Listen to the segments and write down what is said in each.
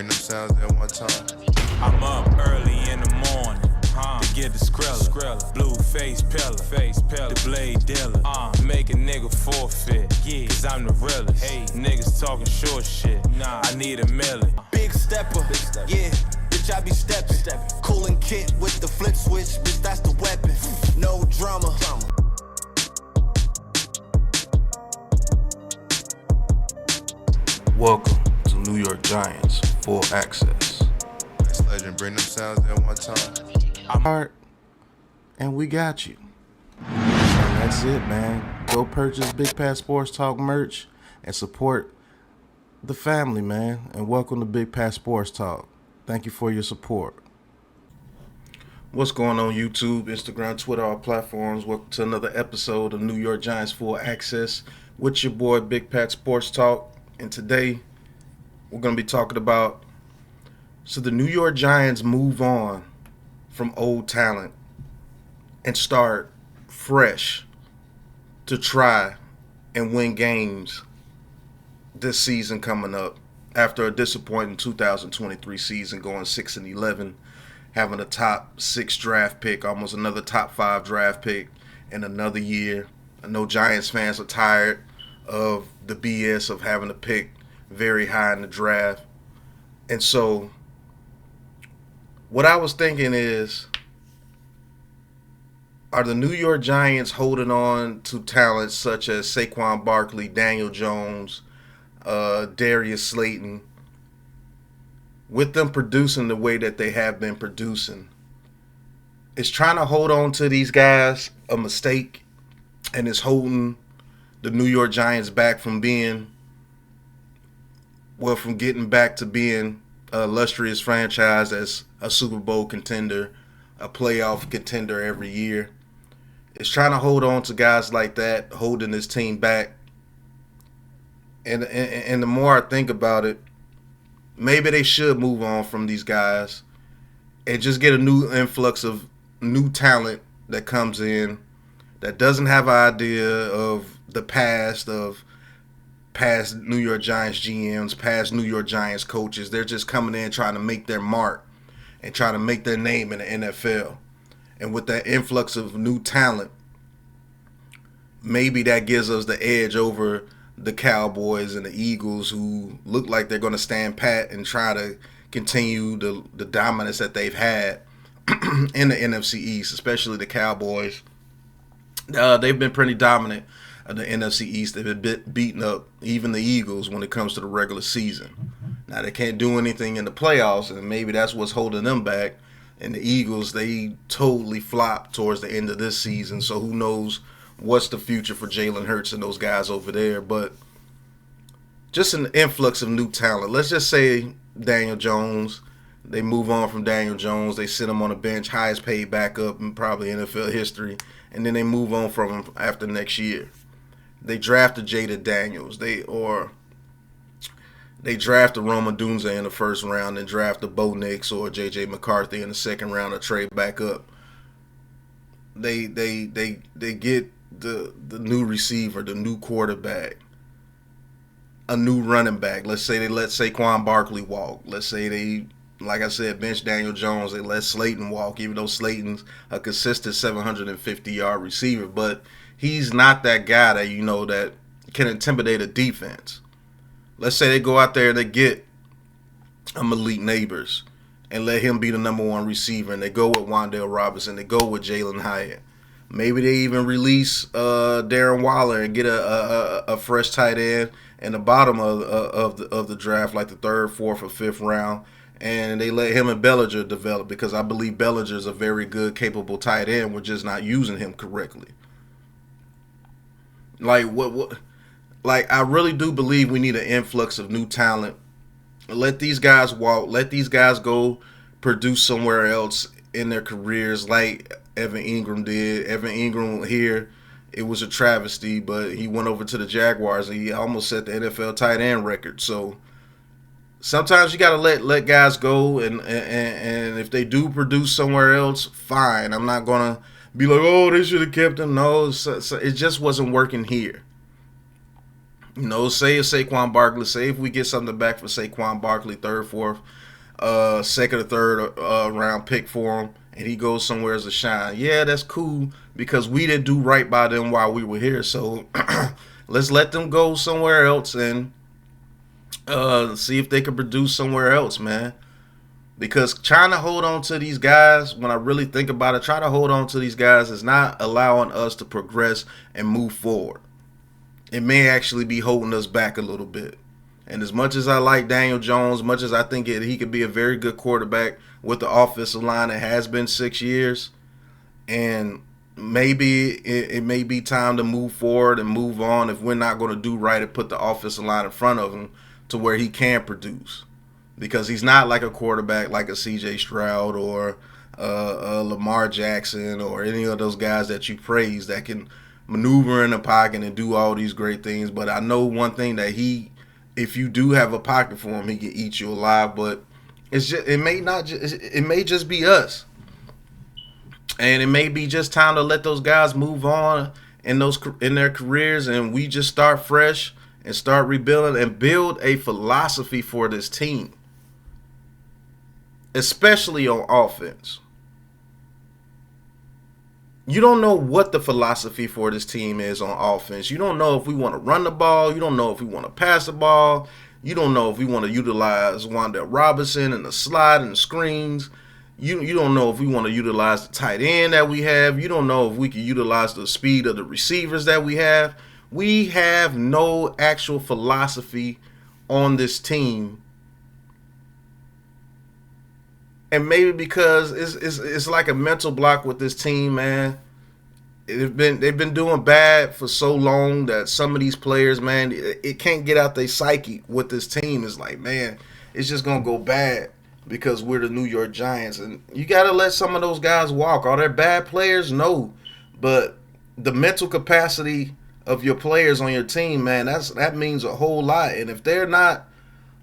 bring them sounds at one time. I'm up early in the morning, to get the skrilla. Blue face pillar, the blade dealer. Make a nigga forfeit, cause I'm the realest. Hey, niggas talking short shit, I need a million. Big stepper, yeah, bitch I be steppin'. Coolin' kit with the flip switch, bitch that's the weapon. No drama. Welcome to New York Giants Full Access. This legend bring them sounds at one time. I'm hard, and we got you. And that's it, man. Go purchase Big Pat Sports Talk merch and support the family, man. And welcome to Big Pat Sports Talk. Thank you for your support. What's going on YouTube, Instagram, Twitter, all platforms? Welcome to another episode of New York Giants Full Access with your boy Big Pat Sports Talk. And today we're going to be talking about, so the New York Giants move on from old talent and start fresh to try and win games this season coming up after a disappointing 2023 season, going 6-11, having a top 6 draft pick, almost another top 5 draft pick in another year. I know Giants fans are tired of the BS of having to pick very high in the draft. And so what I was thinking is, are the New York Giants holding on to talents such as Saquon Barkley, Daniel Jones, Darius Slayton, with them producing the way that they have been producing? Is trying to hold on to these guys a mistake, and is holding the New York Giants back from getting back to being an illustrious franchise as a Super Bowl contender, a playoff contender every year? It's trying to hold on to guys like that, holding this team back. And the more I think about it, maybe they should move on from these guys and just get a new influx of new talent that comes in, that doesn't have an idea of the past of past New York Giants GMs, past New York Giants coaches. They're just coming in trying to make their mark and trying to make their name in the NFL. And with that influx of new talent, maybe that gives us the edge over the Cowboys and the Eagles, who look like they're going to stand pat and try to continue the dominance that they've had in the NFC East, especially the Cowboys. They've been pretty dominant in the NFC East. They've been beating up even the Eagles when it comes to the regular season. Now, they can't do anything in the playoffs, and maybe that's what's holding them back. And the Eagles, they totally flopped towards the end of this season, so who knows what's the future for Jalen Hurts and those guys over there. But just an influx of new talent. Let's just say Daniel Jones. They move on from Daniel Jones. They sit him on the bench, highest paid backup in probably NFL history. And then they move on from him after next year. They drafted Jada Daniels. They drafted Roma Dunze in the first round and drafted Bo Nix or J.J. McCarthy in the second round to trade back up. They get the new receiver, the new quarterback, a new running back. Let's say they let Saquon Barkley walk. Let's say they, like I said, bench Daniel Jones. They let Slayton walk, even though Slayton's a consistent 750-yard receiver. But he's not that guy that, that can intimidate a defense. Let's say they go out there and they get a Malik Neighbors and let him be the number one receiver, and they go with Wan'Dale Robinson, they go with Jalen Hyatt. Maybe they even release Darren Waller and get a fresh tight end in the bottom of the draft, like the 3rd, 4th, or 5th round, and they let him and Bellinger develop, because I believe Bellinger is a very good, capable tight end. We're just not using him correctly. Like I really do believe we need an influx of new talent. Let these guys walk. Let these guys go produce somewhere else in their careers, like Evan Ingram did. Evan Ingram here, it was a travesty, but he went over to the Jaguars and he almost set the NFL tight end record. So sometimes you got to let guys go, and if they do produce somewhere else, fine. I'm not going to be like, oh, they should have kept him. No, it just wasn't working here. You know, say if Saquon Barkley, say if we get something back for Saquon Barkley, third, fourth, second or third round pick for him, and he goes somewhere as a shine. Yeah, that's cool because we didn't do right by them while we were here. So let's let them go somewhere else and see if they can produce somewhere else, man. Because trying to hold on to these guys, when I really think about it, trying to hold on to these guys is not allowing us to progress and move forward. It may actually be holding us back a little bit. And as much as I like Daniel Jones, much as I think he could be a very good quarterback with the offensive line, it has been 6 years. And maybe it may be time to move forward and move on if we're not going to do right and put the offensive line in front of him to where he can produce. Because he's not like a quarterback like a C.J. Stroud or Lamar Jackson or any of those guys that you praise that can maneuver in the pocket and do all these great things. But I know one thing that if you do have a pocket for him, he can eat you alive. But it may just be us, and it may be just time to let those guys move on in their careers, and we just start fresh and start rebuilding and build a philosophy for this team. Especially on offense. You don't know what the philosophy for this team is on offense. You don't know if we want to run the ball. You don't know if we want to pass the ball. You don't know if we want to utilize Wanda Robinson and the slide and the screens. You don't know if we want to utilize the tight end that we have. You don't know if we can utilize the speed of the receivers that we have. We have no actual philosophy on this team. And maybe because it's like a mental block with this team, man. They've been doing bad for so long that some of these players, man, it can't get out their psyche with this team. It's like, man, it's just gonna go bad because we're the New York Giants, and you gotta let some of those guys walk. Are they bad players? No, but the mental capacity of your players on your team, man, that means a whole lot. And if they're not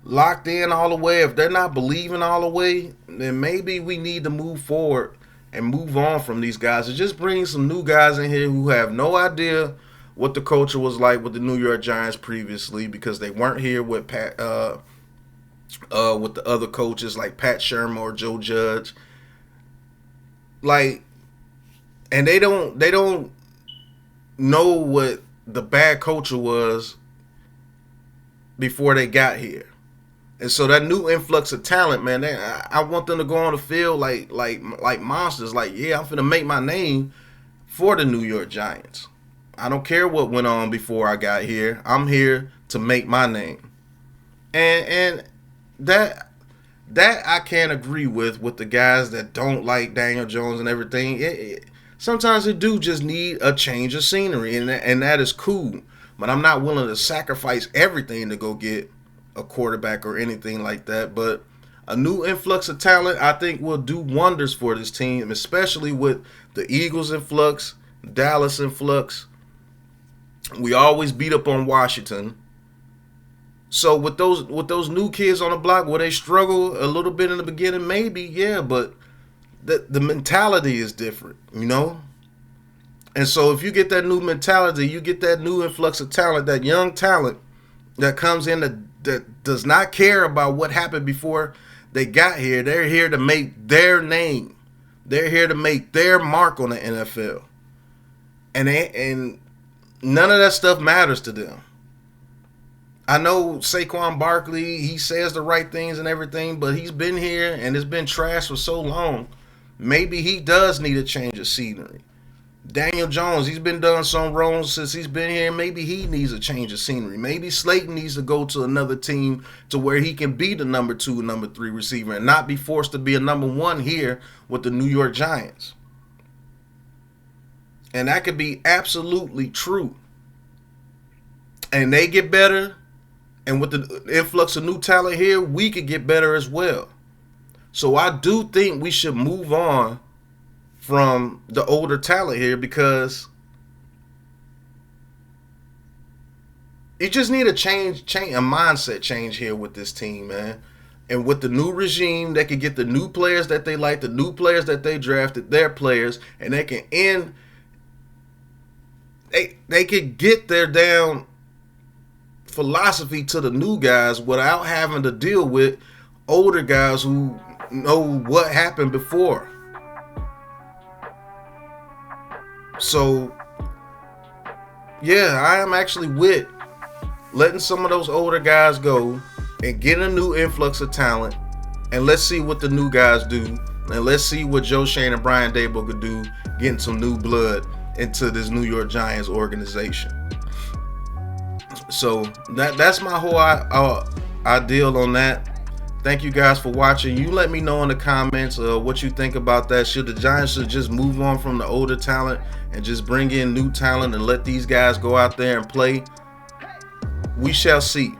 locked in all the way, if they're not believing all the way, then maybe we need to move forward and move on from these guys and just bring some new guys in here who have no idea what the culture was like with the New York Giants previously, because they weren't here with with the other coaches like Pat Shermer or Joe Judge. Like, and they don't know what the bad culture was before they got here. And so that new influx of talent, man, I want them to go on the field like monsters. Like, yeah, I'm finna make my name for the New York Giants. I don't care what went on before I got here. I'm here to make my name. And that I can't agree with the guys that don't like Daniel Jones and everything. Sometimes they do just need a change of scenery, and that is cool. But I'm not willing to sacrifice everything to go get a quarterback or anything like that. But a new influx of talent, I think, will do wonders for this team, especially with the Eagles influx, Dallas influx. We always beat up on Washington. So with those new kids on the block, will they struggle a little bit in the beginning? Maybe, yeah, but the mentality is different, you know? And so if you get that new mentality, you get that new influx of talent, that young talent that comes in that does not care about what happened before they got here. They're here to make their name. They're here to make their mark on the NFL. And none of that stuff matters to them. I know Saquon Barkley, he says the right things and everything, but he's been here and it's been trash for so long. Maybe he does need a change of scenery. Daniel Jones, he's been done some wrong since he's been here. Maybe he needs a change of scenery. Maybe Slayton needs to go to another team to where he can be the number 2, number 3 receiver and not be forced to be a number 1 here with the New York Giants. And that could be absolutely true. And they get better. And with the influx of new talent here, we could get better as well. So I do think we should move on from the older talent here, because you just need a change, a mindset change here with this team, man. And with the new regime, they can get the new players that they like, the new players that they drafted, their players, and they can end. They could get their damn philosophy to the new guys without having to deal with older guys who know what happened before. So, yeah, I am actually with letting some of those older guys go and get a new influx of talent. And let's see what the new guys do. And let's see what Joe Shane and Brian Daboll could do, getting some new blood into this New York Giants organization. So that's my whole ideal on that. Thank you guys for watching. You let me know in the comments what you think about that. Should the Giants just move on from the older talent and just bring in new talent and let these guys go out there and play? We shall see.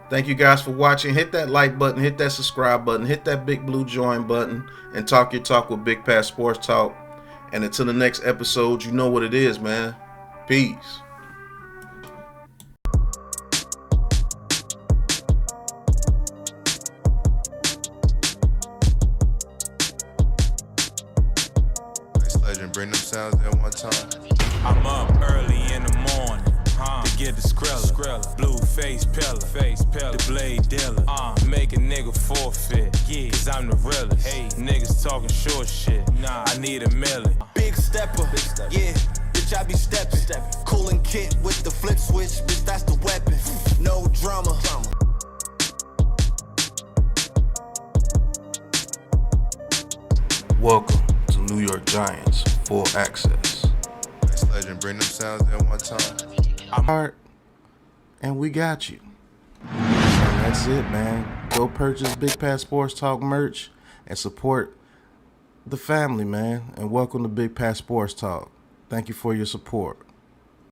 Thank you guys for watching. Hit that like button, hit that subscribe button, hit that big blue join button, and talk your talk with Big Pat Sports Talk. And until the next episode, you know what it is, man. Peace. Legend, bring them sounds in one time. I'm up early in the morning, to get the skrilla. Blue face pillar, the blade dealer. Make a nigga forfeit, cause I'm the realest. Hey, niggas talking short shit, I need a million. Big stepper, yeah, bitch, I be stepping. Cooling kit with the flip switch, bitch, that's the weapon. No drama. Welcome to New York Giants Full Access. Legend, bring them sounds in one time. Heart, and we got you. And that's it, man. Go purchase Big Pat Sports Talk merch and support the family, man. And welcome to Big Pat Sports Talk. Thank you for your support.